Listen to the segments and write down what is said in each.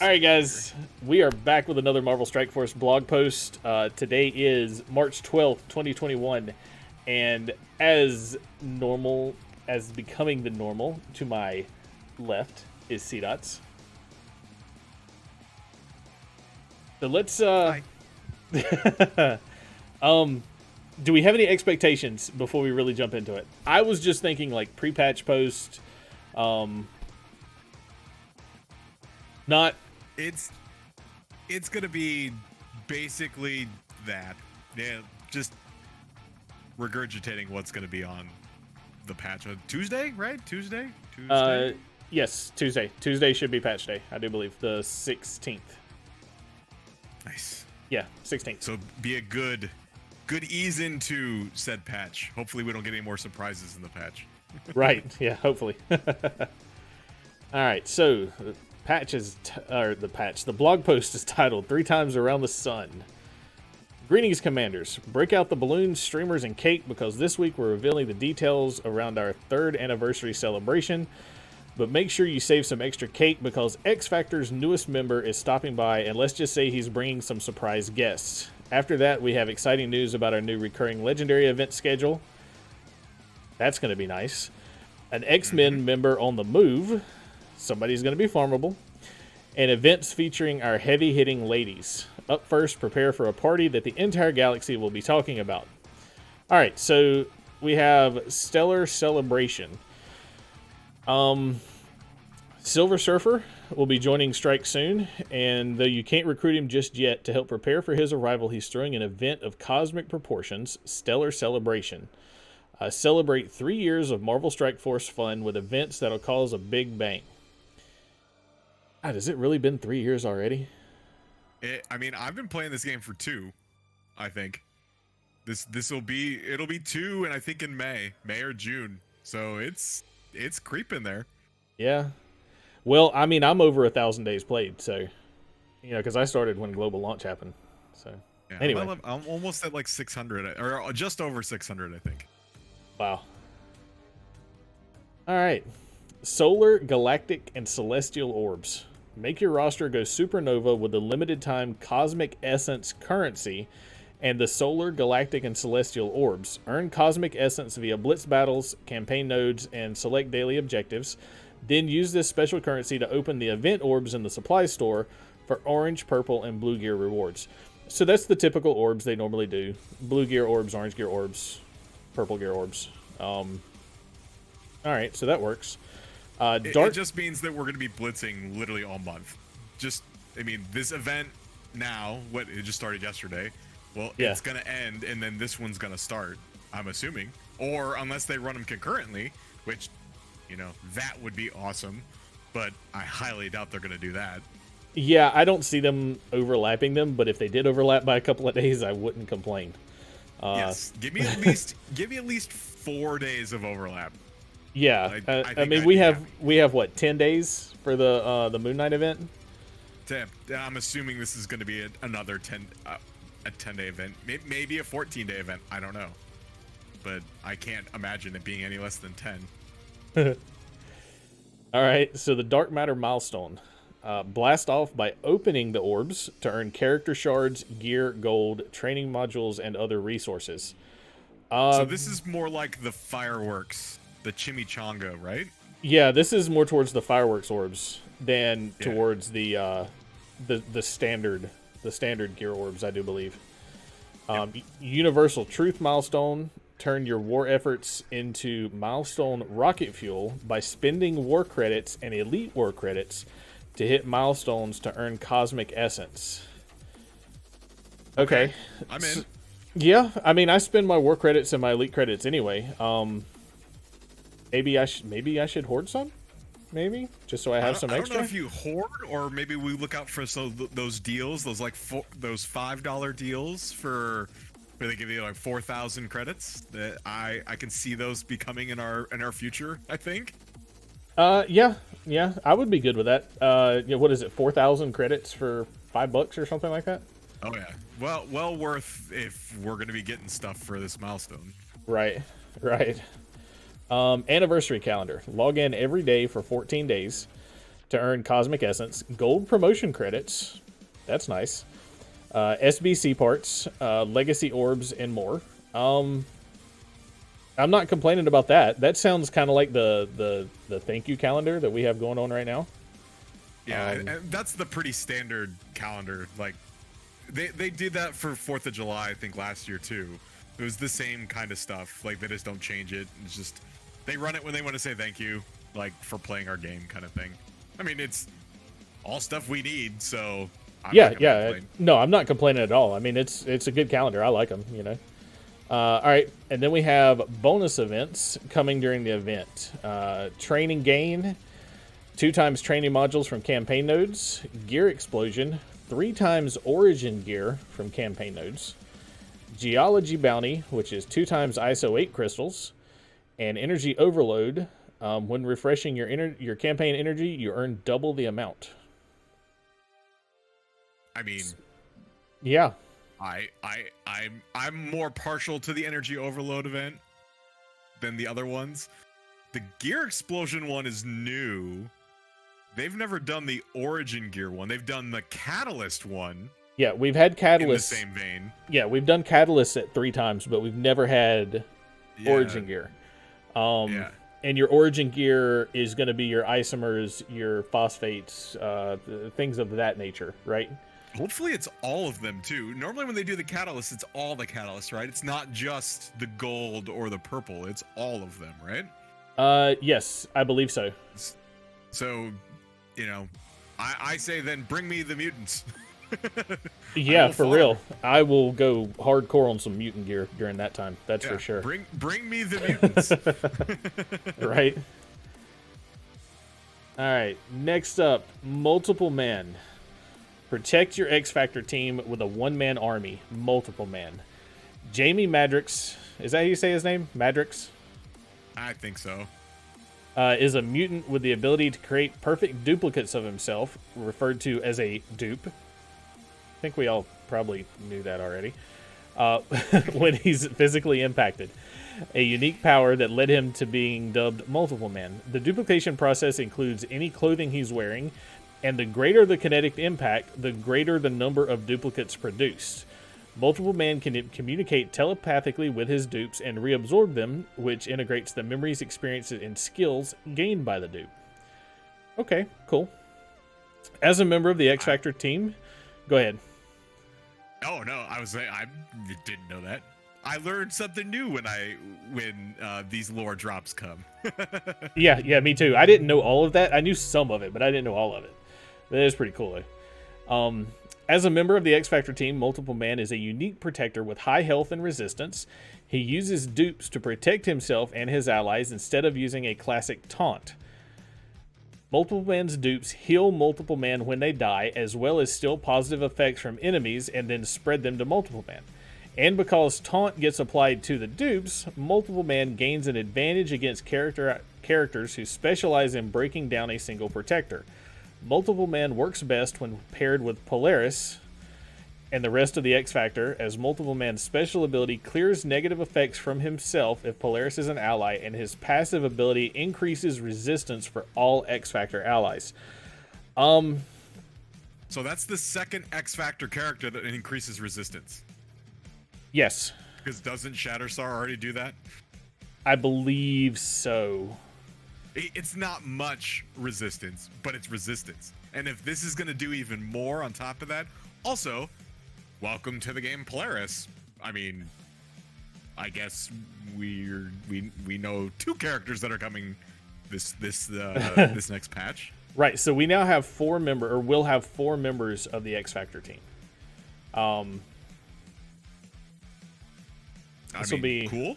All right, guys, we are back with another Marvel Strike Force blog post. Today is March 12th, 2021, and as normal, as becoming the normal, to my left is Cdotts. So let's, Hi. do we have any expectations before we really jump into it? I was just thinking like pre-patch post, not... It's gonna be basically that. Yeah, just regurgitating what's gonna be on the patch on Tuesday, right? Tuesday? Yes, Tuesday. Tuesday should be patch day, I do believe. The 16th. Nice. Yeah, 16th. So be a good ease into said patch. Hopefully we don't get any more surprises in the patch. Right, yeah, hopefully. Alright, so the patch is, the blog post is titled 3 Times Around the Sun. Greetings, Commanders. Break out the balloons, streamers, and cake because this week we're revealing the details around our 3rd anniversary celebration. But make sure you save some extra cake because X Factor's newest member is stopping by, and let's just say he's bringing some surprise guests. After that, we have exciting news about our new recurring legendary event schedule. That's going to be nice. An X-Men member on the move. Somebody's going to be farmable. And events featuring our heavy-hitting ladies. Up first, prepare for a party that the entire galaxy will be talking about. Alright, so we have Stellar Celebration. Silver Surfer will be joining Strike soon, and though you can't recruit him just yet, to help prepare for his arrival, he's throwing an event of cosmic proportions, Stellar Celebration. Celebrate 3 years of Marvel Strike Force fun with events that'll cause a big bang. God, has it really been 3 years already? I mean, I've been playing this game for 2, I think. It'll be 2, and I think in May or June. So it's creeping there. Yeah. Well, I mean, I'm over 1,000 days played, so, you know, because I started when global launch happened. So, yeah, anyway. I'm almost at like 600, or just over 600, I think. Wow. All right. Solar, galactic, and celestial orbs. Make your roster go supernova with the limited time Cosmic Essence currency and the Solar, Galactic, and Celestial Orbs. Earn Cosmic Essence via Blitz battles, campaign nodes, and select daily objectives. Then use this special currency to open the event orbs in the supply store for orange, purple, and blue gear rewards. So that's the typical orbs they normally do. Blue gear orbs, orange gear orbs, purple gear orbs. Alright, so that works. It just means that we're going to be blitzing literally all month. I mean, this event now, it just started yesterday. Well, yeah. It's going to end, and then this one's going to start, I'm assuming. Or unless they run them concurrently, which, you know, that would be awesome. But I highly doubt they're going to do that. Yeah, I don't see them overlapping them, but if they did overlap by a couple of days, I wouldn't complain. Yes, give me at least 4 days of overlap. Yeah, I mean, we have what, 10 days for the Moon Knight event? I'm assuming this is going to be another 10-day event, maybe a 14-day event. I don't know, but I can't imagine it being any less than 10. All right, so the Dark Matter Milestone. Blast off by opening the orbs to earn character shards, gear, gold, training modules, and other resources. So this is more like the fireworks. The chimichanga, right? Yeah, this is more towards the fireworks orbs than towards the standard gear orbs, I do believe. Universal Truth Milestone. Turn your war efforts into milestone rocket fuel by spending war credits and elite war credits to hit milestones to earn cosmic essence. Okay. I'm in. Yeah, I mean, I spend my war credits and my elite credits anyway. Maybe I should hoard some? Maybe? Just so I have some extra? I don't know if you hoard, or maybe we look out for those deals, those $5 deals where they give you like 4,000 credits. That I can see those becoming in our future, I think. Yeah, I would be good with that. What is it, 4,000 credits for $5 or something like that? Oh yeah, well worth if we're gonna be getting stuff for this milestone. Right. Anniversary calendar. Log in every day for 14 days. to earn Cosmic Essence, gold promotion credits. That's nice. SBC parts, Legacy Orbs, and more. I'm not complaining about that. That sounds kind of like the thank you calendar that we have going on right now. Yeah, and that's the pretty standard calendar. Like, they did that for 4th of July, I think, last year, too. It was the same kind of stuff. Like, they just don't change it. It's just, they run it when they want to say thank you, like, for playing our game kind of thing. I mean, it's all stuff we need, so... No, I'm not complaining at all. I mean, it's a good calendar. I like them, you know. All right, and then we have bonus events coming during the event. Training gain, 2 times training modules from campaign nodes, gear explosion, 3 times origin gear from campaign nodes, geology bounty, which is 2 times ISO 8 crystals, and energy overload. When refreshing your campaign energy, you earn double the amount. I mean, yeah, I'm more partial to the energy overload event than the other ones. The gear explosion one is new. They've never done the origin gear one. They've done the catalyst one. Yeah, we've had catalyst in the same vein. Yeah, we've done catalyst at 3 times, but we've never had origin gear. And your origin gear is going to be your isomers, your phosphates, things of that nature, right? Hopefully it's all of them, too. Normally when they do the catalyst, it's all the catalyst, right? It's not just the gold or the purple. It's all of them, right? Yes, I believe so. So, you know, I say then bring me the mutants. Yeah, for real. I will go hardcore on some mutant gear during that time. That's for sure. Bring me the mutants. Right. All right. Next up, multiple man. Protect your X Factor team with a 1-man army. Multiple man. Jamie Madrox. Is that how you say his name? Madrox? I think so. Is a mutant with the ability to create perfect duplicates of himself, referred to as a dupe. I think we all probably knew that already. When he's physically impacted. A unique power that led him to being dubbed Multiple Man. The duplication process includes any clothing he's wearing, and the greater the kinetic impact, the greater the number of duplicates produced. Multiple Man can communicate telepathically with his dupes and reabsorb them, which integrates the memories, experiences, and skills gained by the dupe. Okay, cool. As a member of the X Factor team, go ahead. Oh no, I didn't know that. I learned something new when these lore drops come. Yeah, me too. I didn't know all of that. I knew some of it, but I didn't know all of it. That is pretty cool, though. As a member of the X Factor team, Multiple Man is a unique protector with high health and resistance. He uses dupes to protect himself and his allies instead of using a classic taunt. Multiple Man's dupes heal Multiple Man when they die, as well as steal positive effects from enemies and then spread them to Multiple Man. And because taunt gets applied to the dupes, Multiple Man gains an advantage against characters who specialize in breaking down a single protector. Multiple Man works best when paired with Polaris and the rest of the X Factor, as Multiple Man's special ability clears negative effects from himself if Polaris is an ally, and his passive ability increases resistance for all X Factor allies. So that's the second X Factor character that increases resistance. Yes. Because doesn't Shatterstar already do that? I believe so. It's not much resistance, but it's resistance. And if this is going to do even more on top of that, also, welcome to the game, Polaris. I mean, I guess we know 2 characters that are coming this next patch. Right. So we now have 4 we'll have 4 members of the X Factor team. This will be cool.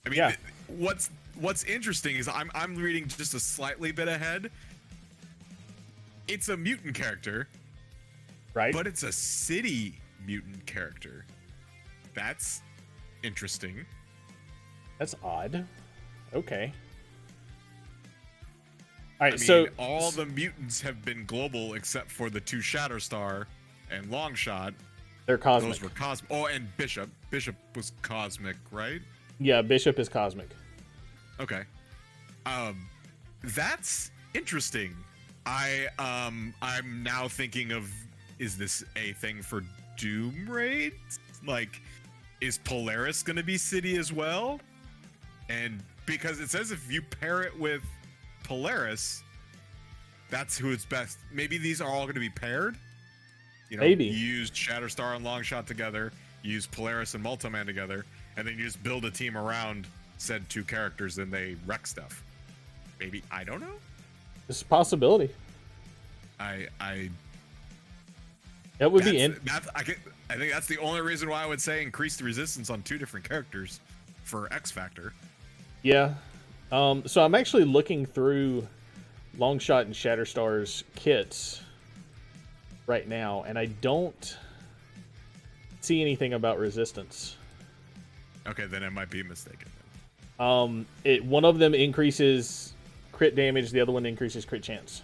I mean, yeah. What's interesting is I'm reading just a slightly bit ahead. It's a mutant character, right? But it's a city mutant character. That's interesting. That's odd. Okay. All right, so all the mutants have been global except for the 2 Shatterstar and Longshot. They're cosmic. Those were cosmic. Oh, and Bishop. Bishop was cosmic, right? Yeah, Bishop is cosmic. Okay. That's interesting. I'm now thinking of, is this a thing for Doom raids? Like, is Polaris gonna be city as well? And because it says if you pair it with Polaris, that's who it's best. Maybe these are all gonna be paired. You know, Maybe you use Shatterstar and Longshot together, you use Polaris and Multiman together, and then you just build a team around said two characters and they wreck stuff. Maybe, I don't know. it's a possibility. That would be I think that's the only reason why I would say increase the resistance on two different characters for X Factor. Yeah. So I'm actually looking through Longshot and Shatterstar's kits right now, and I don't see anything about resistance. Okay, then I might be mistaken. One of them increases crit damage, the other one increases crit chance.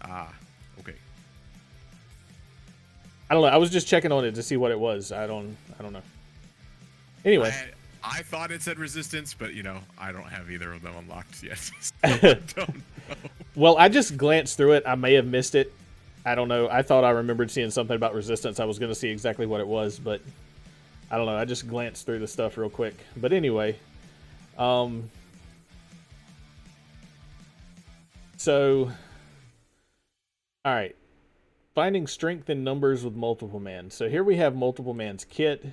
Ah, okay. I don't know. I was just checking on it to see what it was. I don't know. Anyway, I thought it said resistance, but you know, I don't have either of them unlocked yet. So I don't know. Well, I just glanced through it. I may have missed it. I don't know. I thought I remembered seeing something about resistance. I was going to see exactly what it was, but I don't know. I just glanced through the stuff real quick. But anyway, so, all right. Finding strength in numbers with multiple man. So here we have multiple man's kit.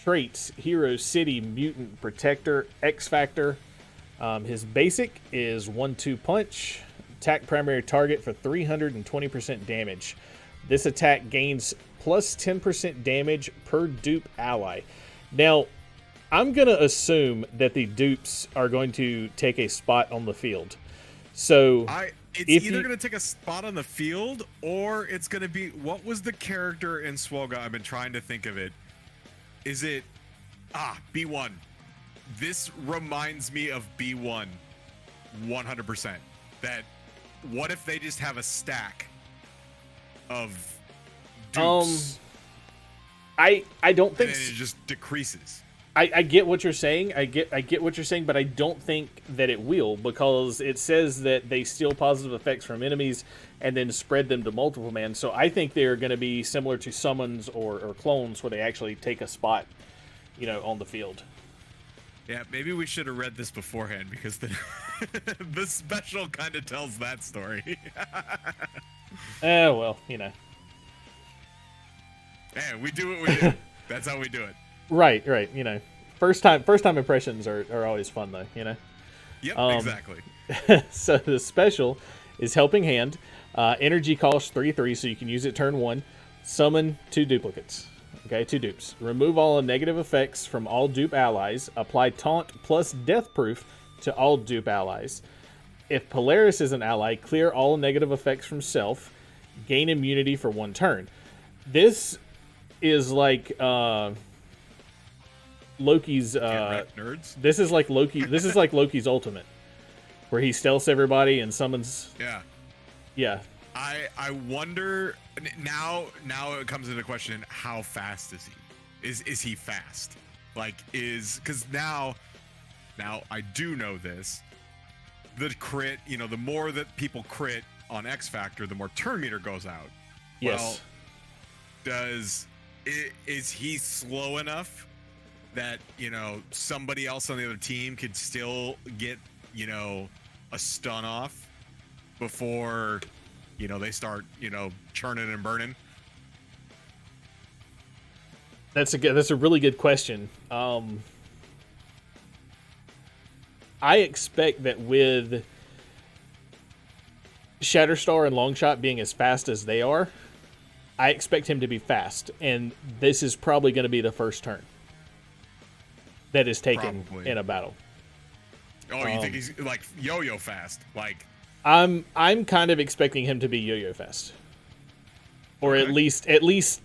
Traits: Hero, City, Mutant, Protector, X Factor. His basic is 1-2 punch. Attack primary target for 320% damage. This attack gains plus 10% damage per dupe ally. Now, I'm going to assume that the dupes are going to take a spot on the field. So it's either going to take a spot on the field, or it's going to be, what was the character in Swolga? I've been trying to think of it. Is it B1? This reminds me of B1 100%. That what if they just have a stack of dupes? I don't think and it just decreases. I get what you're saying. I get what you're saying, but I don't think that it will, because it says that they steal positive effects from enemies and then spread them to multiple man. So I think they're going to be similar to summons or clones, where they actually take a spot, you know, on the field. Yeah, maybe we should have read this beforehand, because the the special kind of tells that story. Well, you know. Yeah, we do what we do. That's how we do it. Right. You know, first time impressions are always fun, though. You know. Yep, exactly. So the special is Helping Hand. Energy costs 3/3, so you can use it turn 1. Summon 2 duplicates. Okay, 2 dupes. Remove all negative effects from all dupe allies. Apply taunt plus death proof to all dupe allies. If Polaris is an ally, clear all negative effects from self. Gain immunity for 1 turn. This is like Loki's. Nerds. This is like Loki. This is like Loki's ultimate, where he stealths everybody and summons. Yeah. Yeah. I wonder now it comes into question, how fast is he? Is he fast? Like, because now I do know this. The crit, you know, the more that people crit on X Factor, the more turn meter goes out. Yes. Well, is he slow enough that, you know, somebody else on the other team could still get, you know, a stun off before, you know, they start, you know, churning and burning? That's a really good question. I expect that with Shatterstar and Longshot being as fast as they are, I expect him to be fast, and this is probably going to be the first turn that is taken in a battle. Oh, you think he's like yo-yo fast? Like, I'm kind of expecting him to be yo-yo fast, or at least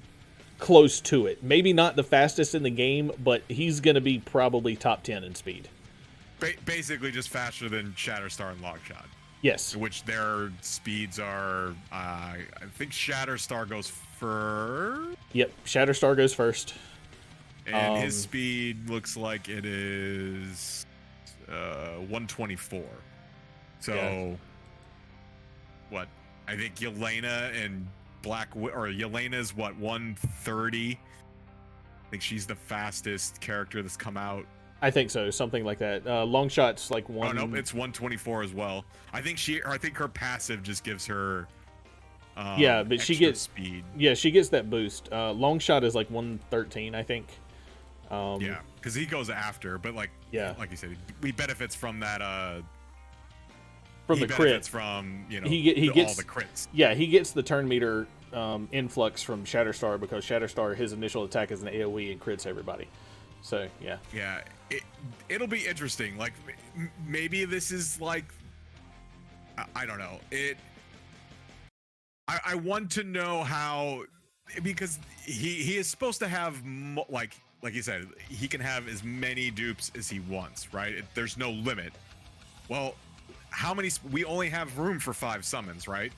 close to it. Maybe not the fastest in the game, but he's going to be probably top 10 in speed. Basically, just faster than Shatterstar and Longshot. Yes. Which their speeds are, I think Shatterstar goes first. Yep, Shatterstar goes first. And his speed looks like it is 124. So, what? I think Yelena and Yelena's what, 130? I think she's the fastest character that's come out. I think so, something like that. Longshot's like one. Oh no, it's 124 as well. I think her passive just gives her. Yeah, but she gets speed. Yeah, she gets that boost. Longshot is like 113, I think. Yeah, because he goes after, but like you said, he benefits from that. From the crit. From he gets all the crits. Yeah, he gets the turn meter influx from Shatterstar because Shatterstar, his initial attack is an AOE and crits everybody. So yeah. Yeah, it'll be interesting. Like maybe this is like, I don't know. I want to know how, because he is supposed to have like you said, he can have as many dupes as he wants, right? There's no limit. Well, how many? We only have room for 5 summons, right?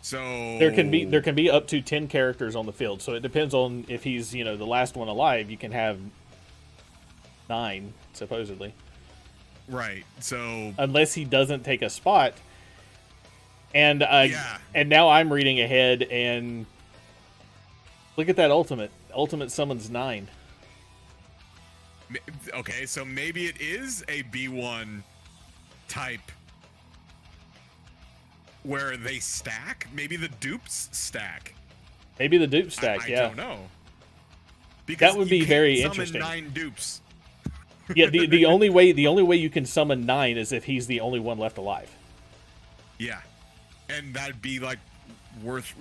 So there can be up to 10 characters on the field. So it depends on if he's the last one alive. You can have 9 supposedly. Right. So unless he doesn't take a spot. And and now I'm reading ahead and look at that ultimate. Ultimate summons 9. Okay, so maybe it is a B1 type where they stack. Maybe the dupes stack. Maybe the dupes stack. I don't know. Because that would be very interesting. 9 dupes. Yeah, the only way you can summon 9 is if he's the only one left alive. Yeah, and that'd be like worth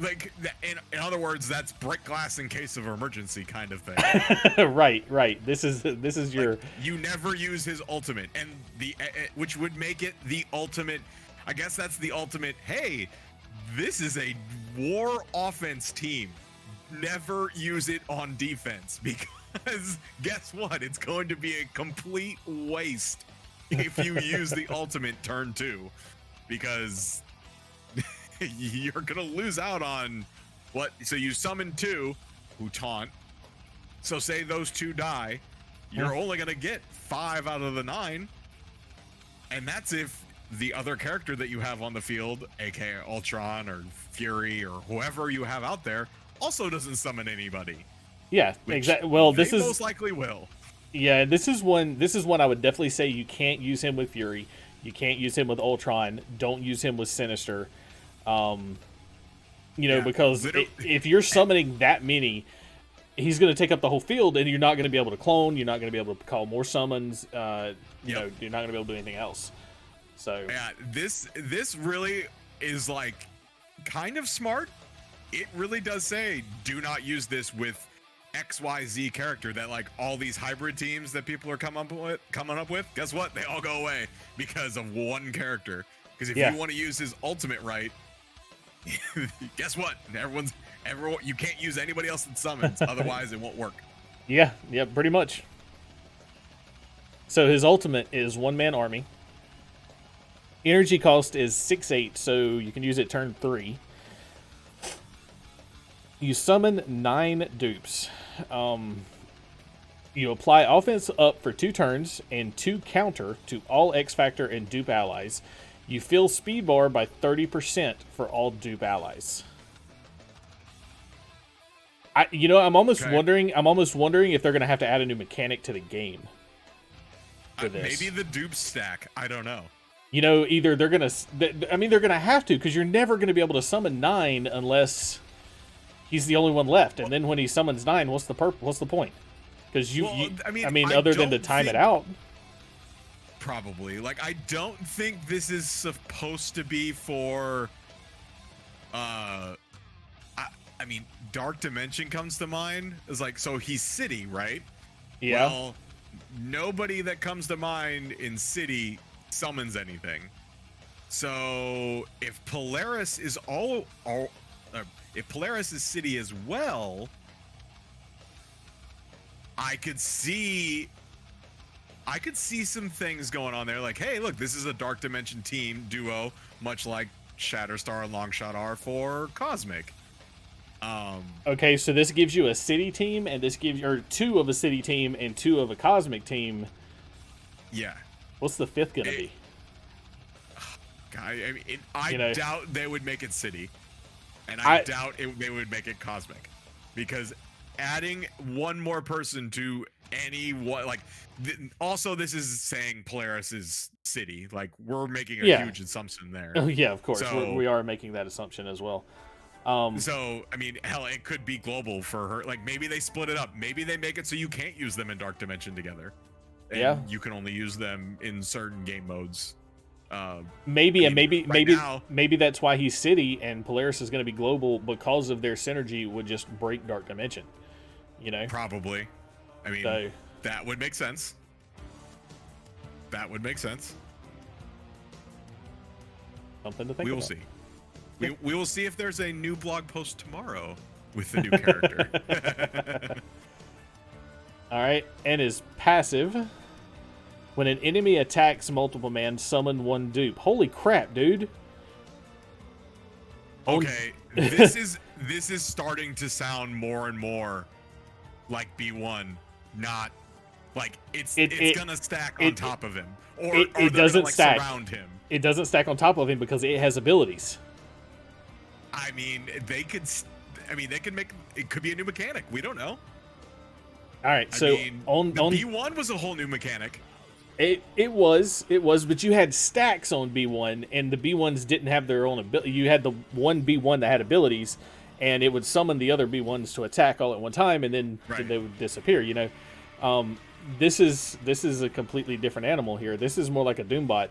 in other words, that's break glass in case of emergency kind of thing. right. This is your you never use his ultimate, and which would make it the ultimate. I guess that's the ultimate. Hey, this is a war offense team. Never use it on defense because guess what? It's going to be a complete waste if you use the ultimate turn 2 because you're gonna lose out on what? So you summon 2 who taunt. So say those 2 die, you're only gonna get 5 out of the 9, and that's if the other character that you have on the field, aka Ultron or Fury or whoever you have out there, also doesn't summon anybody. Yeah, exactly. Well, this is most likely will. Yeah, this is one I would definitely say you can't use him with Fury. You can't use him with Ultron. Don't use him with Sinister. Because if you're summoning that many, he's going to take up the whole field, and you're not going to be able to clone. You're not going to be able to call more summons. You're not going to be able to do anything else. So yeah, this really is like kind of smart. It really does say do not use this with XYZ character. That like all these hybrid teams that people are coming up with. Guess what? They all go away because of one character. Because if you want to use his ultimate right, guess what? Everyone, you can't use anybody else that summons. Otherwise, it won't work. Yeah, pretty much. So his ultimate is 1-man army. Energy cost is 6/8, so you can use it turn 3. You summon 9 dupes. You apply offense up for 2 turns and 2 counter to all X Factor and dupe allies. You fill speed bar by 30% for all dupe allies. I'm almost wondering if they're going to have to add a new mechanic to the game for this. Maybe the dupe stack. I don't know. Either they're going to have to, because you're never going to be able to summon 9 unless he's the only one left. And then when he summons 9, what's the point? Because other than to time it out. Probably. Like, I don't think this is supposed to be for Dark Dimension comes to mind. It's like, so he's City, right? Yeah. Well, nobody that comes to mind in City summons anything. So if Polaris is if Polaris is City as well, I could see some things going on there. Like, hey, look, this is a Dark Dimension team duo, much like Shatterstar and Longshot are for Cosmic. Okay, so this gives you a City team, and this gives you 2 of a City team and 2 of a Cosmic team. Yeah. What's the 5th gonna be? I mean, I doubt they would make it city, and I doubt they would make it cosmic, because adding one more person to also this is saying Polaris is city. Like, we're making a huge assumption there. Oh yeah, of course. So, we are making that assumption as well. So I mean, hell, it could be global for her. Like, maybe they split it up. Maybe they make it so you can't use them in Dark Dimension together. And you can only use them in certain game modes. Maybe that's why he's city and Polaris is going to be global, because of their synergy would just break Dark Dimension. Probably. I mean, that would make sense. That would make sense. Something to think We will about. see. We will see if there's a new blog post tomorrow with the new character. All right, and his passive: when an enemy attacks multiple man, summon one dupe. Holy crap, dude! Okay, this is starting to sound more and more like B1, not like it's gonna stack on top of him, or it doesn't stack surround him. It doesn't stack on top of him because it has abilities. I mean, they could make it. Could be a new mechanic. We don't know. All right, so on B1 was a whole new mechanic. It was, but you had stacks on B1, and the B1s didn't have their own ability. You had the one B1 that had abilities, and it would summon the other B1s to attack all at one time, and then they would disappear. This is a completely different animal here. This is more like a Doombot,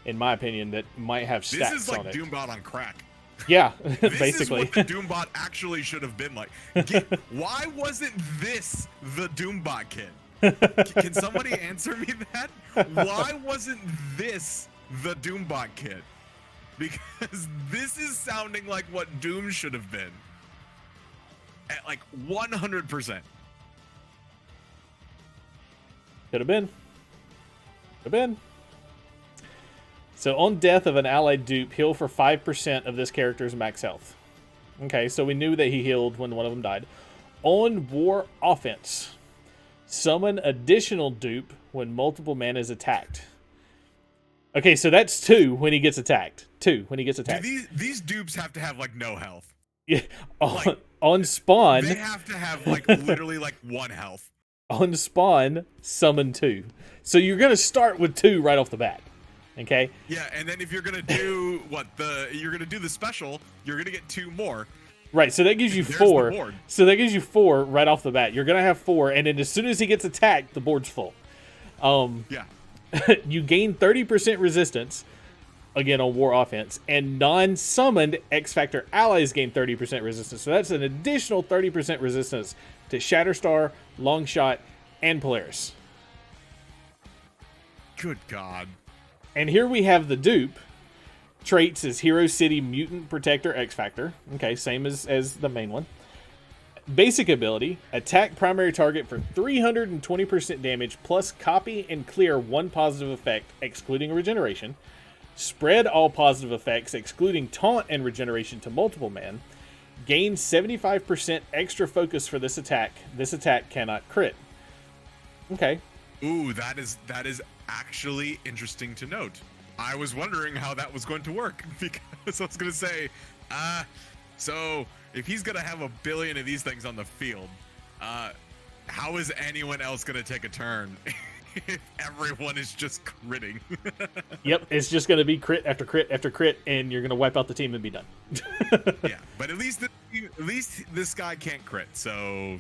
in my opinion, that might have stacks on it. This is like Doombot on crack. Yeah, this basically. This is what the Doombot actually should have been like. Why wasn't this the Doombot kit? Can somebody answer me that? Why wasn't this the Doombot kit? Because this is sounding like what Doom should have been. At like 100%. Could have been. So on death of an allied dupe, heal for 5% of this character's max health. Okay, so we knew that he healed when one of them died. On war offense, summon additional dupe when multiple man is attacked. Okay, so that's 2 when he gets attacked. 2 when he gets attacked. Do these dupes have to have like no health? Yeah, on spawn. They have to have like literally like 1 health. On spawn, summon 2. So you're gonna start with 2 right off the bat. Okay. Yeah, and then if you're gonna do you're gonna do the special, you're gonna get 2 more. Right, so that gives you 4. So that gives you 4 right off the bat. You're gonna have 4, and then as soon as he gets attacked, the board's full. Yeah. You gain 30% resistance, again on war offense, and non-summoned X Factor allies gain 30% resistance. So that's an additional 30% resistance to Shatterstar, Longshot, and Polaris. Good God. And here we have the dupe. Traits is Hero City, Mutant, Protector, X Factor. Okay, same as the main one. Basic ability, attack primary target for 320% damage, plus copy and clear 1 positive effect, excluding regeneration. Spread all positive effects, excluding taunt and regeneration, to multiple man. Gain 75% extra focus for this attack. This attack cannot crit. Okay. Ooh, that is actually interesting to note. I was wondering how that was going to work, because I was going to say, so if he's going to have 1 billion of these things on the field, how is anyone else going to take a turn if everyone is just critting? Yep, it's just going to be crit after crit after crit, and you're going to wipe out the team and be done. Yeah, but at least this guy can't crit, so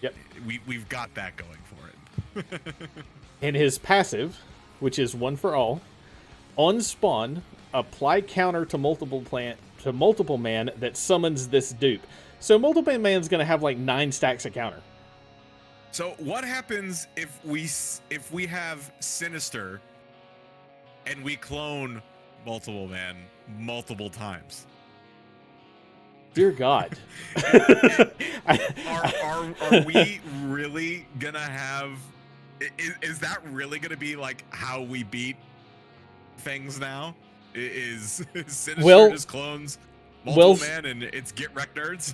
yep, we've got that going for it. And his passive, which is 1 for all, on spawn, apply counter to multiple man that summons this dupe. So multiple man's gonna have like 9 stacks of counter. So what happens if we have Sinister and we clone multiple man multiple times? Dear God. Are we really gonna have? Is that really gonna be like how we beat things now? Is Sinister just clones multiple man and it's get wrecked nerds?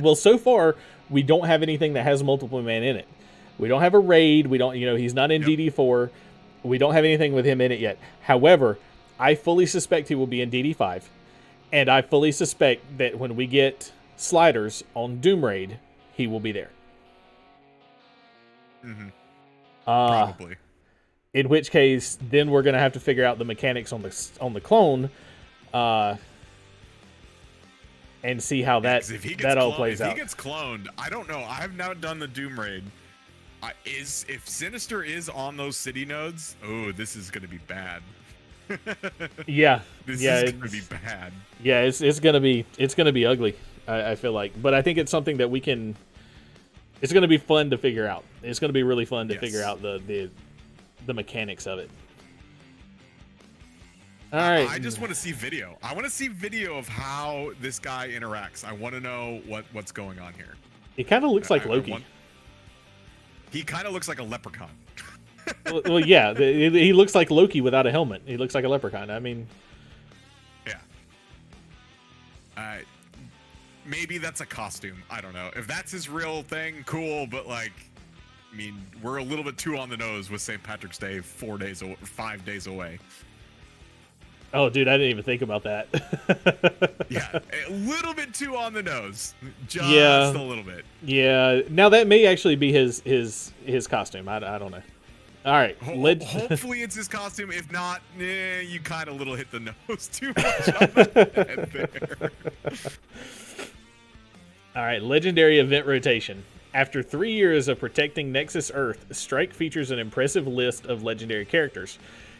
Well, so far we don't have anything that has multiple man in it. We don't have a raid. We don't, he's not in DD4. We don't have anything with him in it yet. However, I fully suspect he will be in DD5, and I fully suspect that when we get sliders on Doom Raid, he will be there. Mm-hmm. Probably. In which case, then we're gonna have to figure out the mechanics on the clone, and see how that all plays out. If he gets cloned, I don't know. I have not done the Doom Raid. If Sinister is on those city nodes, this is gonna be bad. Yeah, this is gonna be bad. Yeah, it's gonna be ugly. I feel like, but I think it's something that we can. It's gonna be fun to figure out. It's gonna be really fun to figure out the mechanics of it. All right. I just want to see video. I want to see video of how this guy interacts. I want to know what's going on here. It kind of looks like Loki. He kind of looks like a leprechaun. Well, yeah, he looks like Loki without a helmet. He looks like a leprechaun. I mean, yeah. Maybe that's a costume. I don't know. If that's his real thing, cool. But like, I mean, we're a little bit too on the nose with St. Patrick's Day 5 days away. Oh, dude, I didn't even think about that. Yeah, a little bit too on the nose. Just a little bit. Yeah. Now that may actually be his costume. I don't know. All right. Hopefully it's his costume. If not, you kind of little hit the nose too much on the head there. All right. Legendary event rotation. After 3 years of protecting Nexus Earth, Strike features an impressive list of legendary characters.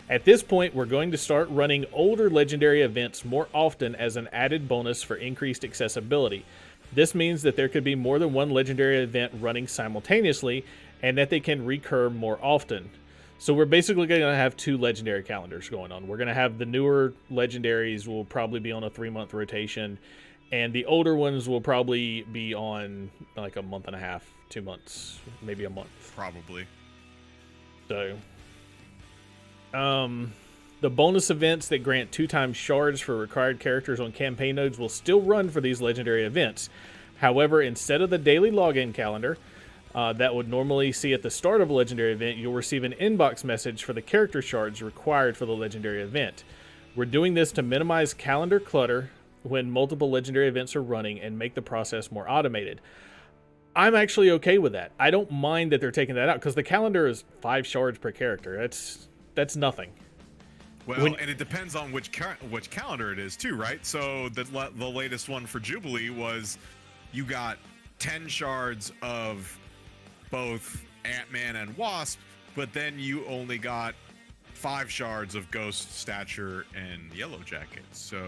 At this point, we're going to start running older legendary events more often as an added bonus for increased accessibility. This means that there could be more than one legendary event running simultaneously, and that they can recur more often. So we're basically going to have 2 legendary calendars going on. We're going to have the newer legendaries will probably be on a 3-month rotation, and the older ones will probably be on like a month and a half, 2 months, maybe a month. Probably. So, the bonus events that grant 2x shards for required characters on campaign nodes will still run for these legendary events. However, instead of the daily login calendar, that would normally see at the start of a legendary event, you'll receive an inbox message for the character shards required for the legendary event. We're doing this to minimize calendar clutter when multiple legendary events are running and make the process more automated. I'm actually okay with that. I don't mind that they're taking that out because the calendar is 5 shards per character. That's nothing. Well, and it depends on which calendar it is too, right? So the latest one for Jubilee was you got 10 shards of both Ant-Man and Wasp, but then you only got 5 shards of Ghost, Stature, and Yellow Jacket. So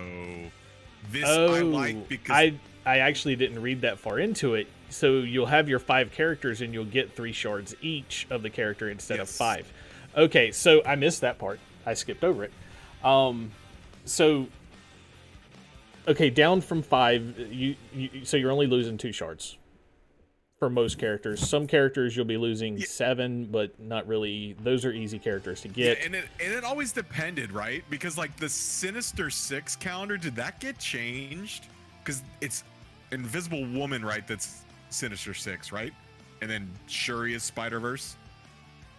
this I like because I actually didn't read that far into it. So you'll have your 5 characters and you'll get 3 shards each of the character instead of 5. Okay, so I missed that part. I skipped over it. Okay, down from 5, so you're only losing 2 shards for most characters. Some characters you'll be losing 7, but not really. Those are easy characters to get. Yeah, and it always depended, right? Because like the Sinister 6 calendar, did that get changed? Because it's Invisible Woman, right? That's Sinister 6, right? And then Shuri is Spider-Verse.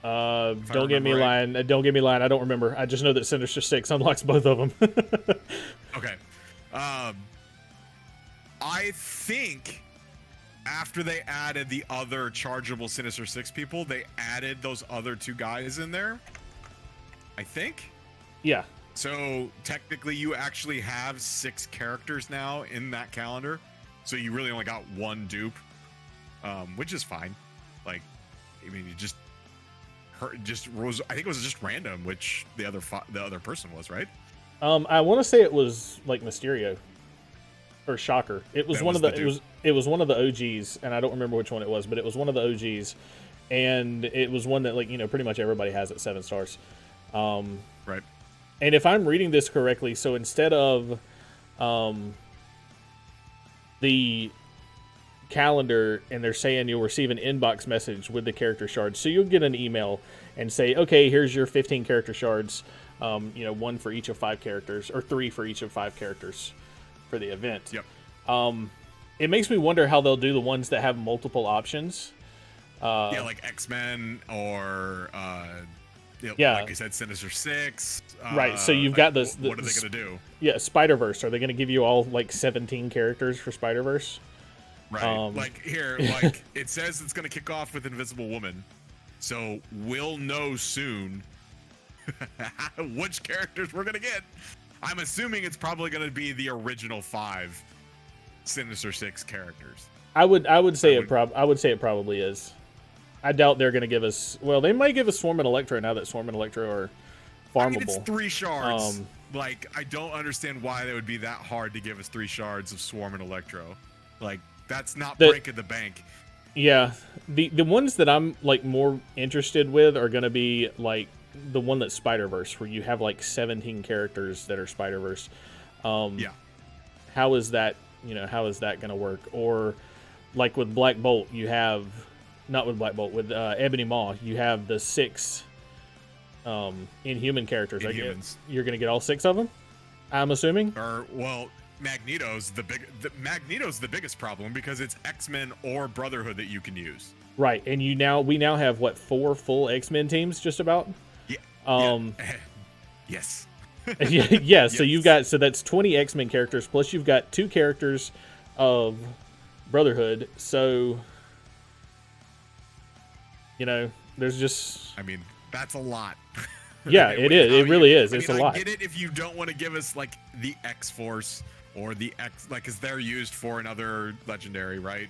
Don't get me lying. Don't get me lying. I don't remember. I just know that Sinister 6 unlocks both of them. Okay. I think after they added the other chargeable Sinister 6 people, they added those other 2 guys in there. I think. Yeah. So technically you actually have 6 characters now in that calendar. So you really only got 1 dupe, which is fine. Like, I mean, I think it was just random which the other person was, right? I want to say it was like Mysterio or Shocker. It was one of the OGs, and I don't remember which one it was, but it was one of the OGs, and it was one that, like, you know, pretty much everybody has at 7 stars. Right. And if I'm reading this correctly, so instead of the calendar, and they're saying you'll receive an inbox message with the character shards, so you'll get an email and say, okay, here's your 15 character shards, 1 for each of 5 characters, or 3 for each of 5 characters for the event. Yep. It makes me wonder how they'll do the ones that have multiple options. Like X-Men or Like I said, Sinister Six. Right. So you've got this. What are they gonna do? Yeah, Spider-Verse. Are they gonna give you all like 17 characters for Spider-Verse? Right. Like here, like it says it's gonna kick off with Invisible Woman, so we'll know soon which characters we're gonna get. I'm assuming it's probably gonna be the original 5 Sinister Six characters. I would say it probably is. I doubt they're gonna give us. Well, they might give us Swarm and Electro now that Swarm and Electro are farmable. I mean, it's 3 shards. Like I don't understand why that would be that hard to give us 3 shards of Swarm and Electro. Like that's not breaking the bank. Yeah, the ones that I'm like more interested with are gonna be like the one that's Spider-Verse, where you have like 17 characters that are Spider-Verse. Yeah. How is that? How is that gonna work? Or like with Black Bolt, you have not with Black Bolt, with Ebony Maw, you have the 6 Inhuman characters. You're gonna get all 6 of them, I'm assuming. Or well, Magneto's the biggest problem because it's X-Men or Brotherhood that you can use. Right, and we now have what, 4 full X-Men teams just about? Yeah. Yes. Yeah. So that's 20 X-Men characters plus you've got 2 characters of Brotherhood. So there's just. I mean, that's a lot. Yeah, it is. It really is. It's a lot. I get it if you don't want to give us like the X-Force or the X, like, because they're used for another legendary, right?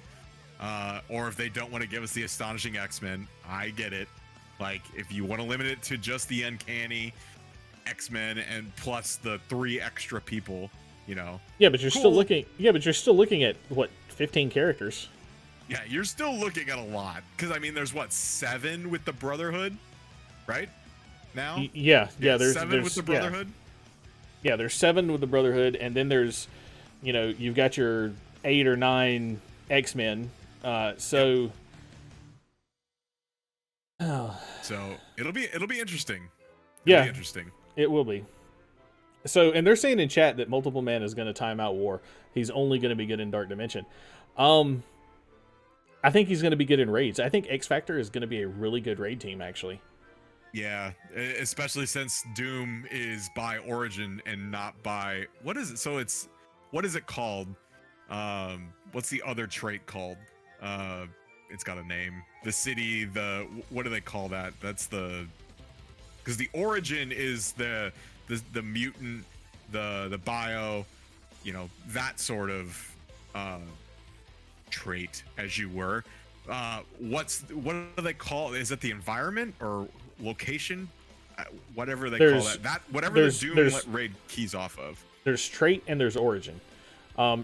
Or if they don't want to give us the Astonishing X-Men, I get it. Like, if you want to limit it to just the Uncanny X-Men and plus the 3 extra people, Yeah, but you're still looking. Yeah, but you're still looking at what, 15 characters. Yeah, you're still looking at a lot because I mean, there's what, 7 with the Brotherhood, right? Now. Yeah. There's 7 with the Brotherhood. Yeah, there's 7 with the Brotherhood, and then there's, you've got your 8 or 9 X-Men. So. Yep. So it'll be interesting. It'll be interesting. It will be. So, and they're saying in chat that Multiple Man is going to time out War. He's only going to be good in Dark Dimension. I think he's going to be good in raids. I think X Factor is going to be a really good raid team, actually. Yeah, especially since Doom is by origin and not by what is it? So what is it called? What's the other trait called? It's got a name. The city. What do they call that? That's because the origin is the mutant, the bio, that sort of trait, as you were. What do they call it? Is it the environment or location? Whatever they call that. That whatever the Doom raid keys off of. There's trait and there's origin.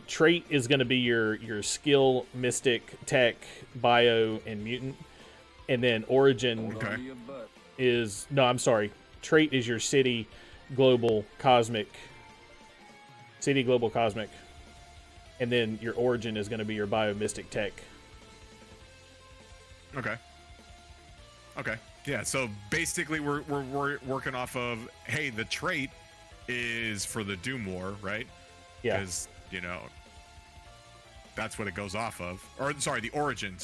Trait is going to be your skill, mystic, tech, bio, and mutant, and then origin is trait is your city, global, cosmic, and then your origin is going to be your bio, mystic, tech. Okay. Yeah. So basically, we're working off of, hey, the trait is for the Doom War, right? Yeah. Because that's what it goes off of. Or sorry, the origin.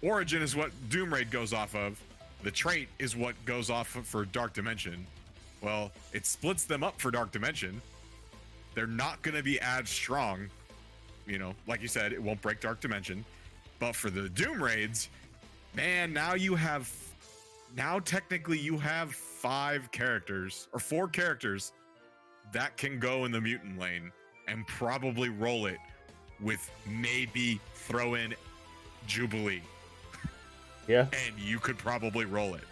Origin is what Doom Raid goes off of. The trait is what goes off for Dark Dimension. Well, it splits them up for Dark Dimension. They're not going to be as strong. Like you said, it won't break Dark Dimension. But for the Doom Raids, man, now technically you have 5 characters or 4 characters that can go in the mutant lane and probably roll it with maybe throw in Jubilee. Yeah. And you could probably roll it.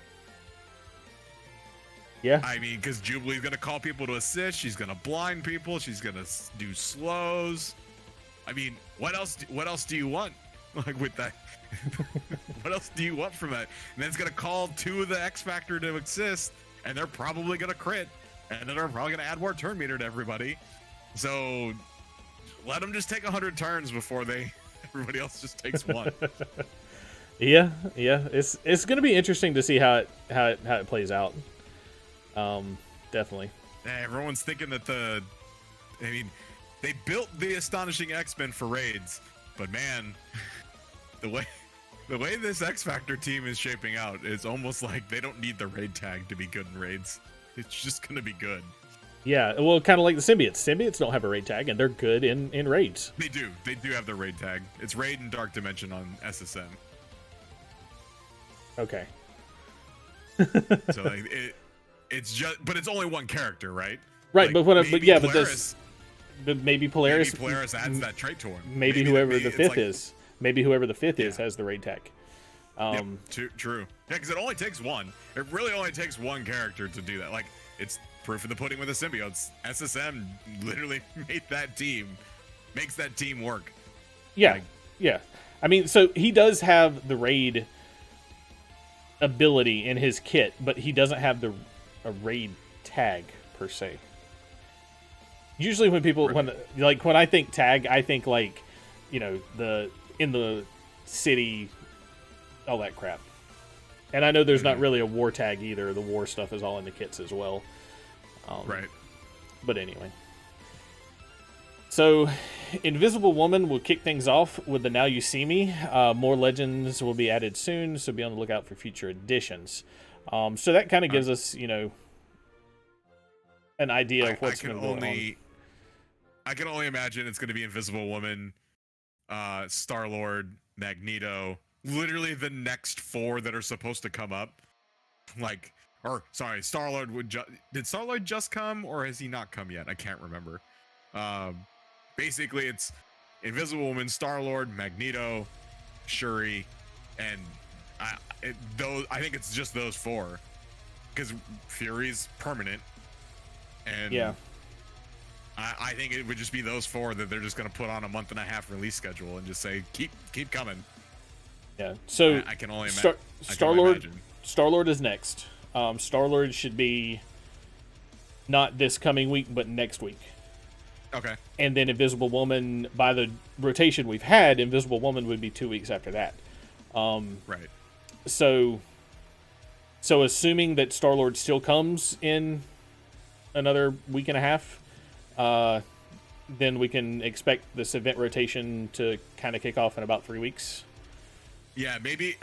Yeah. I mean, because Jubilee's going to call people to assist. She's going to blind people. She's going to do slows. I mean, what else do you want? Like with that, what else do you want from that? And then it's going to call 2 of the X Factor to assist, and they're probably going to crit. And then they're probably going to add more turn meter to everybody. So let them just take 100 turns before everybody else just takes 1. Yeah. It's going to be interesting to see how it plays out. Definitely. Everyone's thinking that they built the Astonishing X-Men for raids, but man, the way The way this X Factor team is shaping out, it's almost like they don't need the raid tag to be good in raids. It's just gonna be good. Yeah, well, kind of like the symbiotes. Symbiotes don't have a raid tag, and they're good in raids. They do. They do have the raid tag. It's raid and Dark Dimension on SSM. Okay. So like it's just, but it's only one character, right? Right, like, but Polaris, but maybe Polaris. Maybe Polaris adds that trait to him. Maybe whoever the fifth is. Maybe whoever the fifth is has the raid tag. Yep, true. Yeah, because it only takes one. It really only takes one character to do that. Like, it's proof of the pudding with the symbiotes. SSM literally makes that team work. Yeah, like, yeah. I mean, so he does have the raid ability in his kit, but he doesn't have a raid tag per se. Usually when people when I think tag, I think like, you know, in the city, all that crap. And I know there's not really a war tag either. The war stuff is all in the kits as well. Right. But anyway. So, Invisible Woman will kick things off with the Now You See Me. More legends will be added soon, so be on the lookout for future editions. So that kind of gives us, you know, an idea of what's going on. I can only imagine it's going to be Invisible Woman, Star-Lord, Magneto, literally the next 4 that are supposed to come up. Like, or sorry, Star-Lord did Star-Lord just come, or has he not come yet? I can't remember. Basically, it's Invisible Woman, Star-Lord, Magneto, Shuri, and I think it's just those 4, because Fury's permanent, and yeah, I think it would just be those 4 that they're just going to put on a 1.5-month release schedule and just say keep coming. Yeah, so I can only imagine. Star-Lord is next. Star-Lord should be not this coming week, but next week. Okay. And then Invisible Woman, by the rotation we've had, Invisible Woman would be 2 weeks after that. Right. So assuming that Star-Lord still comes in another week and a half, then we can expect this event rotation to kind of kick off in about 3 weeks. Yeah, maybe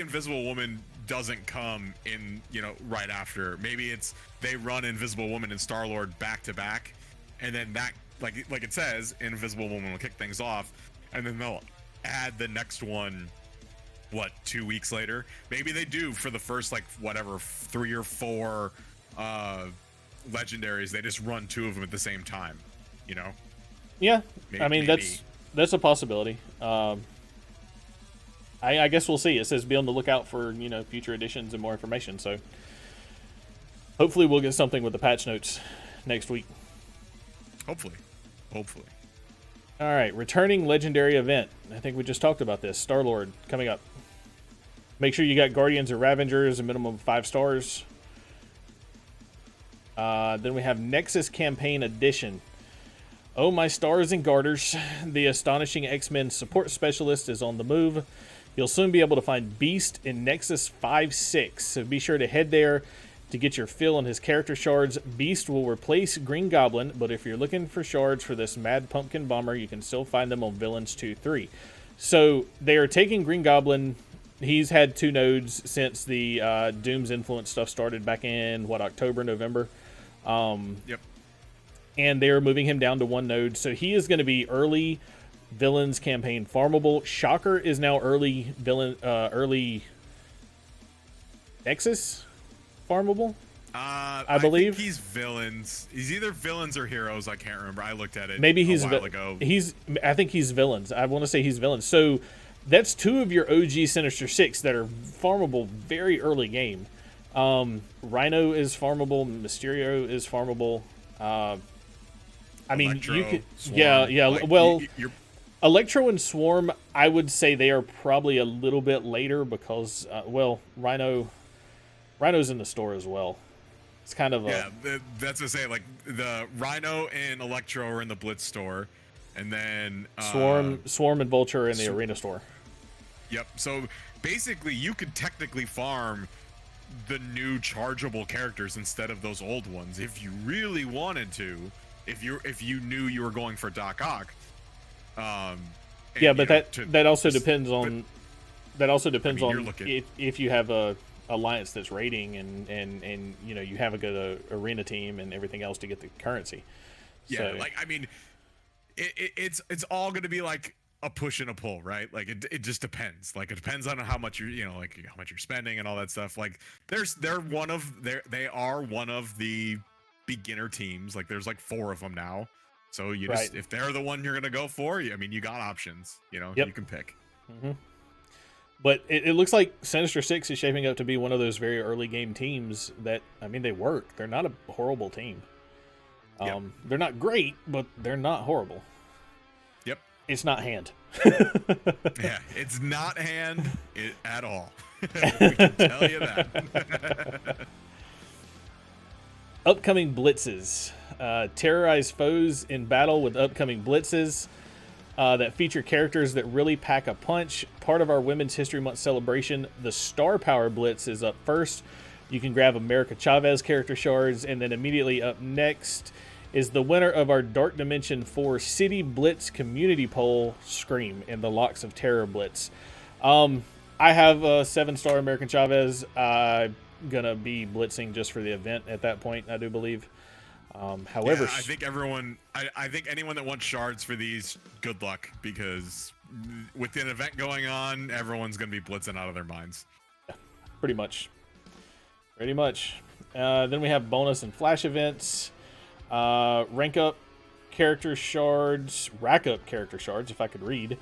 Invisible Woman doesn't come in, you know, right after. Maybe it's they run Invisible Woman and Star-Lord back to back, and then that, like it says, Invisible Woman will kick things off, and then they'll add the next one, 2 weeks later? Maybe they do for the first, 3 or 4 legendaries. They just run 2 of them at the same time, you know? Yeah, I mean, that's a possibility. I guess we'll see. It says be on the lookout for, you know, future editions and more information. So hopefully we'll get something with the patch notes next week. Hopefully. All right, returning legendary event. I think we just talked about this. Star-Lord coming up. Make sure you got Guardians or Ravengers, a minimum of 5 stars. Then we have Nexus Campaign Edition. Oh, my stars and garters. The astonishing X-Men support specialist is on the move. You'll soon be able to find Beast in Nexus 5-6, so be sure to head there to get your fill on his character shards. Beast will replace Green Goblin, but if you're looking for shards for this Mad Pumpkin Bomber, you can still find them on Villains 2-3. So they are taking Green Goblin. He's had 2 nodes since the Doom's Influence stuff started back in, October, November? Yep. And they're moving him down to 1 node, so he is going to be early Villains campaign farmable. Shocker is now early Nexus farmable. I believe think he's villains. He's either villains or heroes. I can't remember. I looked at it. Maybe he's a while ago. I think he's villains. I want to say he's villains. So that's 2 of your OG Sinister Six that are farmable very early game. Rhino is farmable. Mysterio is farmable. I mean, Electro, you could, Swarm, yeah. Well, Electro and Swarm, I would say they are probably a little bit later because, Rhino's in the store as well. It's kind of that's what I say. Like the Rhino and Electro are in the Blitz store, and then Swarm and Vulture in the Arena store. Yep. So basically, you could technically farm the new chargeable characters instead of those old ones if you really wanted to. If you knew you were going for Doc Ock. But that also depends on That also depends you're on looking... if you have a alliance that's raiding and you know you have a good arena team and everything else to get the currency. Yeah, so, like I mean, it's all going to be like a push and a pull, right? Like it just depends. Like it depends on how much you're, like how much you're spending and all that stuff. Like they are one of the beginner teams. Like there's like 4 of them now. So you just, if they're the one you're going to go for, I mean, you got options, you can pick. Mm-hmm. But it looks like Sinister Six is shaping up to be one of those very early game teams that, I mean, they work. They're not a horrible team. They're not great, but they're not horrible. Yep. It's not Hand. Yeah, it's not Hand at all. We can tell you that. Upcoming Blitzes. Terrorize foes in battle with upcoming Blitzes that feature characters that really pack a punch. Part of our Women's History Month celebration, the Star Power Blitz is up first. You can grab America Chavez character shards, and then immediately up next is the winner of our Dark Dimension 4 City Blitz community poll, Scream, and the Locks of Terror Blitz. I have a 7-star American Chavez. I'm gonna be blitzing just for the event at that point, I do believe. However, I think I think anyone that wants shards for these, good luck, because with an event going on, everyone's gonna be blitzing out of their minds. Yeah, pretty much. Then we have bonus and flash events. Rank up character shards, rack up character shards, if I could read,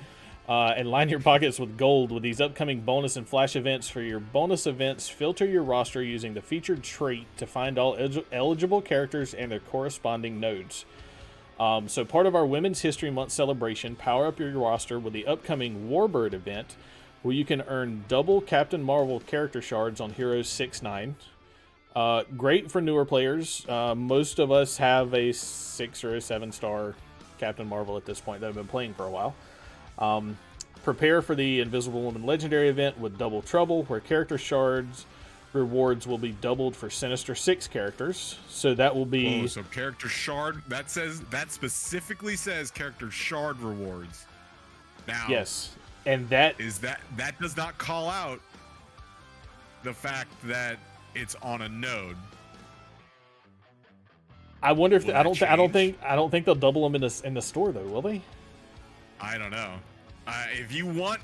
and line your pockets with gold with these upcoming bonus and flash events. For your bonus events, filter your roster using the featured trait to find all eligible characters and their corresponding nodes. So part of our Women's History Month celebration, power up your roster with the upcoming Warbird event, where you can earn double Captain Marvel character shards on Heroes 6-9. Great for newer players. Most of us have a 6 or a 7-star Captain Marvel at this point that have been playing for a while. Prepare for the Invisible Woman Legendary event with Double Trouble, where character shards rewards will be doubled for Sinister Six characters. So that will be... Oh, so character shard, that specifically says character shard rewards. Now, yes, and that does not call out the fact that it's on a node. I wonder if I don't think they'll double them in the store though, will they? I don't know. If you want,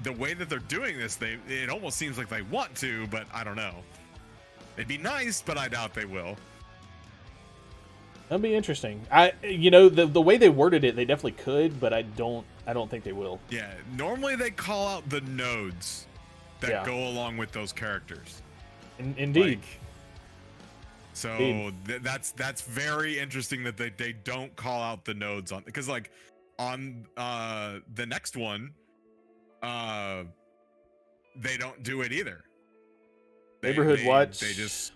the way that they're doing this, it almost seems like they want to, but I don't know. It'd be nice, but I doubt they will. That'd be interesting. The way they worded it, they definitely could, but I don't think they will. Yeah, normally they call out the nodes that go along with those characters. Indeed. That's very interesting that they don't call out the nodes on, because like on the next one, they don't do it either. Neighborhood Watch. They just...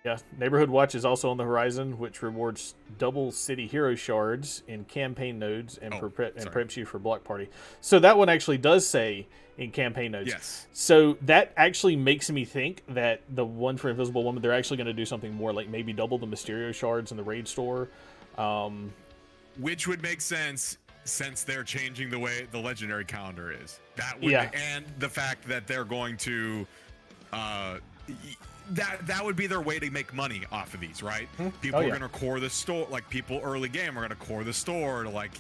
Yeah, Neighborhood Watch is also on the horizon, which rewards double city hero shards in campaign nodes and preps you for block party. So that one actually does say in campaign nodes. Yes. So that actually makes me think that the one for Invisible Woman, they're actually going to do something more, like maybe double the Mysterio shards in the raid store. Which would make sense since they're changing the way the legendary calendar is. That would, and the fact that they're going to that would be their way to make money off of these, right? People are going to core the store, like people early game are going to core the store to like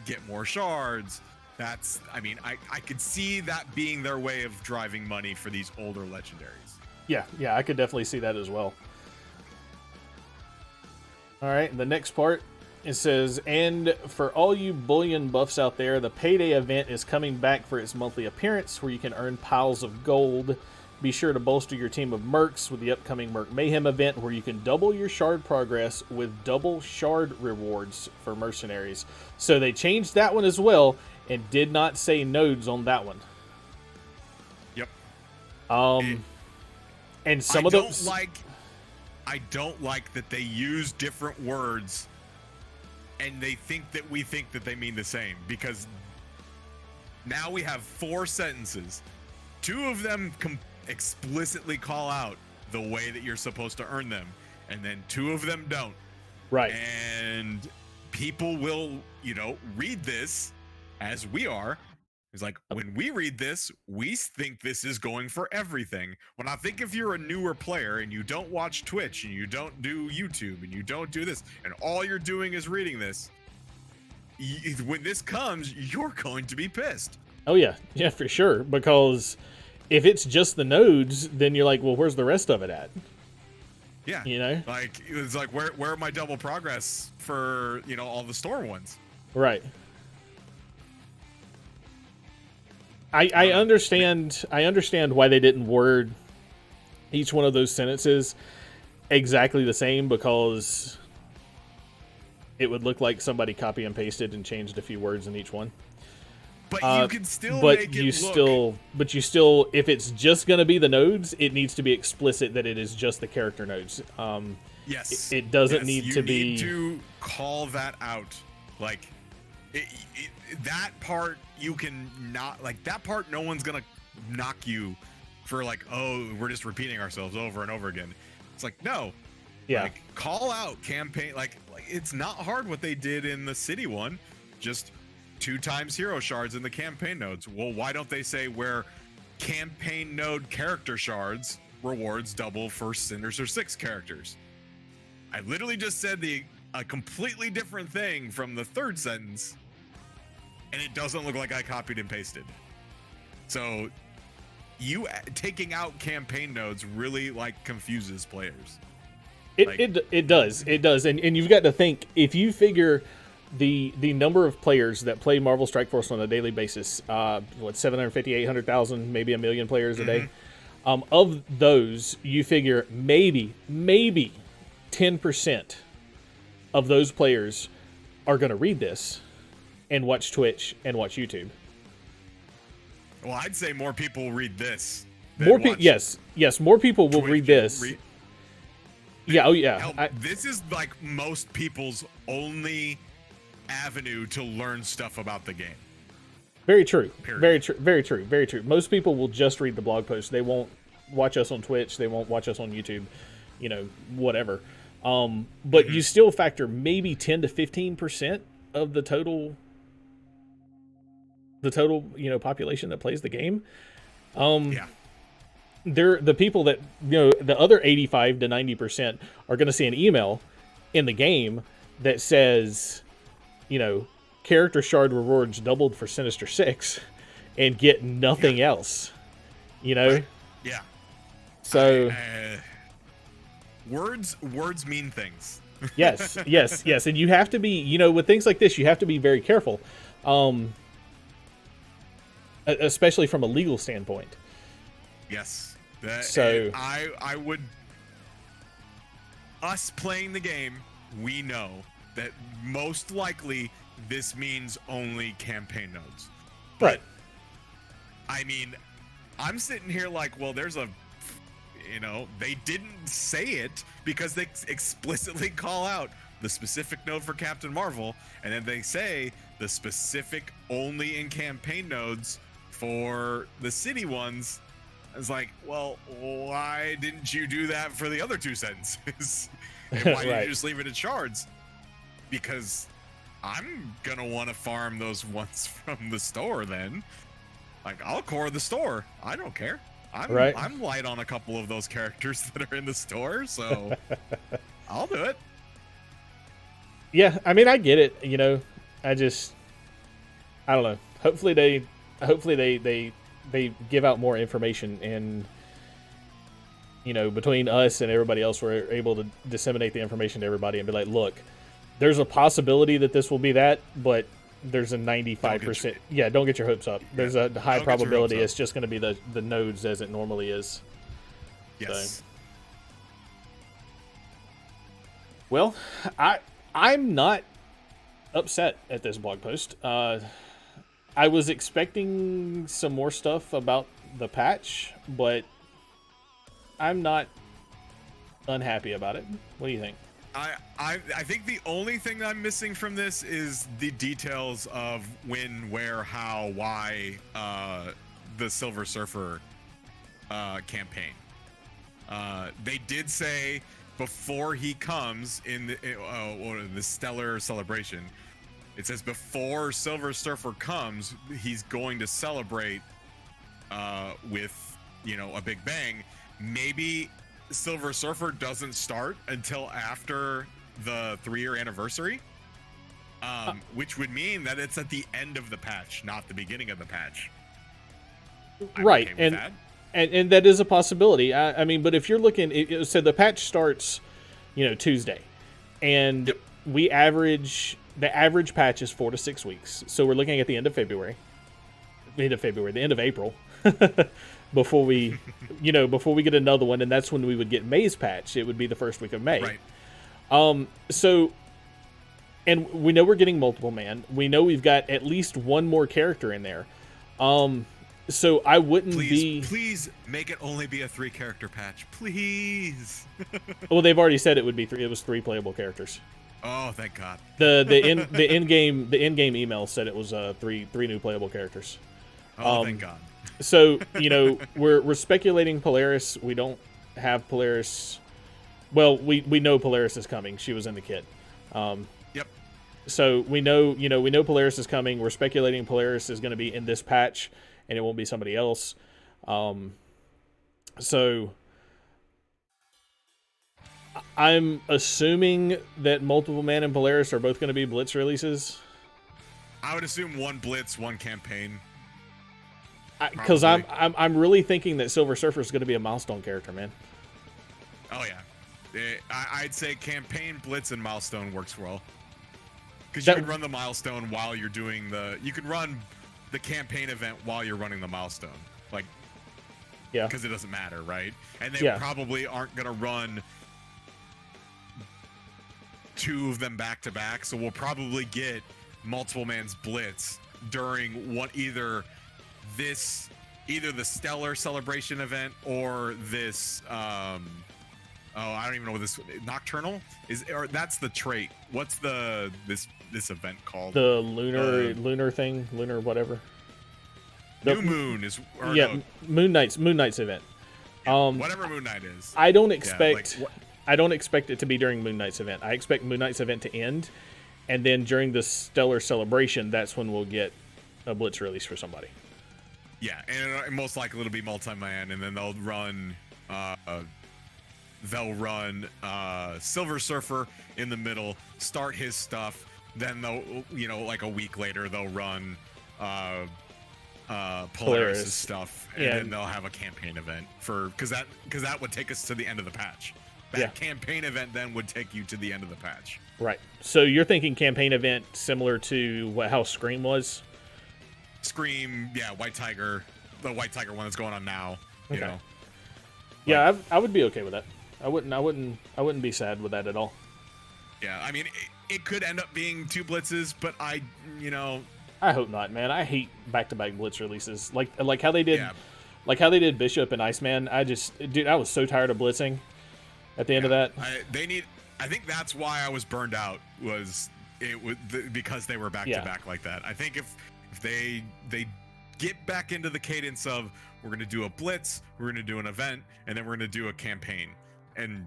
get more shards. That's, I mean, I could see that being their way of driving money for these older legendaries. Yeah, I could definitely see that as well. All right, the next part, it says, and for all you bullion buffs out there, the Payday event is coming back for its monthly appearance where you can earn piles of gold. Be sure to bolster your team of mercs with the upcoming Merc Mayhem event where you can double your shard progress with double shard rewards for mercenaries. So they changed that one as well and did not say nodes on that one. Yep. And some of those... I don't like that they use different words and they think that we think that they mean the same, because now we have 4 sentences. 2 of them explicitly call out the way that you're supposed to earn them, and then 2 of them don't. Right. And people will, read this as we are He's like, when we read this, we think this is going for everything. When I think if you're a newer player and you don't watch Twitch and you don't do YouTube and you don't do this and all you're doing is reading this, when this comes, you're going to be pissed. Oh yeah, yeah, for sure. Because if it's just the nodes, then you're like, well, where's the rest of it at? Yeah, you know, like it's like where are my double progress for all the store ones? Right. I understand why they didn't word each one of those sentences exactly the same, because it would look like somebody copy and pasted and changed a few words in each one. But you can still make it look. But you still, if it's just going to be the nodes, it needs to be explicit that it is just the character nodes. Yes. It doesn't need to be. You need to call that out. Like, that part you can not, like, that part no one's going to knock you for, like, oh, we're just repeating ourselves over and over again. It's like, no. Yeah. Like, call out campaign. Like it's not hard what they did in the city one. Just 2 times hero shards in the campaign nodes. Well, why don't they say where campaign node character shards rewards double for Sinister 6 characters? I literally just said a completely different thing from the 3rd sentence, and it doesn't look like I copied and pasted. So you taking out campaign nodes really like confuses players. It does. And you've got to think, if you figure the number of players that play Marvel Strike Force on a daily basis, 750, 800,000, maybe 1 million players a day. Of those, you figure maybe 10% of those players are going to read this and watch Twitch and watch YouTube. Well, I'd say more people read this. More people, yes, more people will read this. Yeah, oh yeah. Hell, this is like most people's only avenue to learn stuff about the game. Very true. Period. Very true. Most people will just read the blog post. They won't watch us on Twitch. They won't watch us on YouTube. Whatever. But you still factor maybe 10 to 15% of the total population that plays the game. Yeah. They're the people that, the other 85 to 90% are going to see an email in the game that says, character shard rewards doubled for Sinister 6 and get nothing else, Right. Yeah. So words mean things. yes. And you have to be, with things like this, you have to be very careful. Especially from a legal standpoint. Yes. So I would, us playing the game, we know that most likely this means only campaign nodes. Right. I mean, I'm sitting here like, well, there's a, they didn't say it because they explicitly call out the specific node for Captain Marvel, and then they say the specific only in campaign nodes for the city ones. It's like, well, why didn't you do that for the other 2 sentences? And why did you just leave it at shards? Because I'm gonna want to farm those ones from the store then. Like, I'll core the store. I don't care. I'm light on a couple of those characters that are in the store, so I'll do it. Yeah, I mean, I get it. I don't know. Hopefully they give out more information, and between us and everybody else, we're able to disseminate the information to everybody and be like, look, there's a possibility that this will be that, but there's a 95%. Yeah, don't get your hopes up. There's a high probability it's just going to be the nodes as it normally is. Yes. So. Well, I'm not upset at this blog post. I was expecting some more stuff about the patch, but I'm not unhappy about it. What do you think? I think the only thing I'm missing from this is the details of when, where, how, why the Silver Surfer campaign. They did say before he comes in the Stellar Celebration, It says before Silver Surfer comes, he's going to celebrate with, you know, a big bang. Maybe Silver Surfer doesn't start until after the 3-year anniversary, which would mean that it's at the end of the patch, not the beginning of the patch. Right, and that is a possibility. I mean, but if you're looking, so the patch starts, you know, Tuesday, and the average patch is 4 to 6 weeks. So we're looking at the end of February, the end of April, before we, you know, before we get another one, and that's when we would get May's patch. It would be the first week of May. Right. So, and we know we're getting multiple man. We know we've got at least one more character in there. So I wouldn't Please make it only be a 3-character patch, please. Well, they've already said it would be 3. It was 3 playable characters. Oh, thank God. The in game email said it was 3 new playable characters. Oh, thank God. So, you know, we're speculating Polaris. We don't have Polaris. Well, we know Polaris is coming. She was in the kit. Yep. So we know Polaris is coming. We're speculating Polaris is going to be in this patch, and it won't be somebody else. So I'm assuming that Multiple Man and Polaris are both going to be Blitz releases. I would assume 1 Blitz, 1 campaign. Because I'm really thinking that Silver Surfer is going to be a Milestone character, man. Oh yeah, I'd say campaign, Blitz, and Milestone works well. Because you could run the Milestone while you're doing you could run the campaign event while you're running the Milestone, like, yeah, because it doesn't matter, right? And they probably aren't gonna run 2 of them back to back, so we'll probably get Multiple Man's Blitz during either the Stellar Celebration event or this I don't even know what this Nocturnal is, or that's the trait. What's this event called? The lunar thing, lunar whatever. New Moon is Moon Knight's event. Whatever Moon Knight is. I don't expect it to be during Moon Knight's event. I expect Moon Knight's event to end, and then during the Stellar Celebration, that's when we'll get a Blitz release for somebody. Yeah, and most likely it'll be multi-man, and then they'll run Silver Surfer in the middle, start his stuff, then they'll, you know, like a week later they'll run Polaris' stuff, and then they'll have a campaign event because that would take us to the end of the patch. That campaign event then would take you to the end of the patch. Right. So you're thinking campaign event similar to how Scream was? Scream, yeah, White Tiger, the White Tiger one that's going on now. You know. Yeah, I would be okay with that. I wouldn't be sad with that at all. Yeah, I mean, it could end up being 2 Blitzes, but I hope not, man. I hate back-to-back Blitz releases, like how they did Bishop and Iceman. I was so tired of blitzing at the end of that. I think that's why I was burned out, because they were back-to-back like that. I think if they get back into the cadence of, we're going to do a Blitz, we're going to do an event, and then we're going to do a campaign, and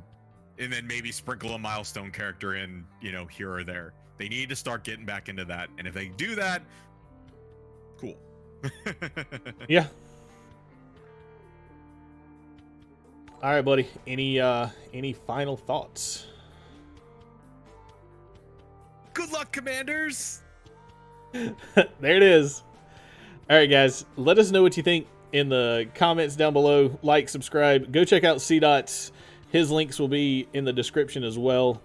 then maybe sprinkle a Milestone character in, you know, here or there. They need to start getting back into that, and if they do that, cool. Yeah. All right, buddy. Any final thoughts? Good luck, Commanders. There it is. All right, guys. Let us know what you think in the comments down below. Like, subscribe. Go check out Cdotts. His links will be in the description as well.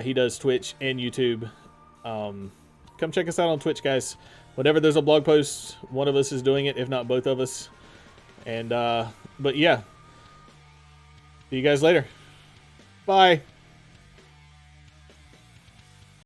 He does Twitch and YouTube. Come check us out on Twitch, guys. Whenever there's a blog post, one of us is doing it, if not both of us. And but yeah. See you guys later. Bye.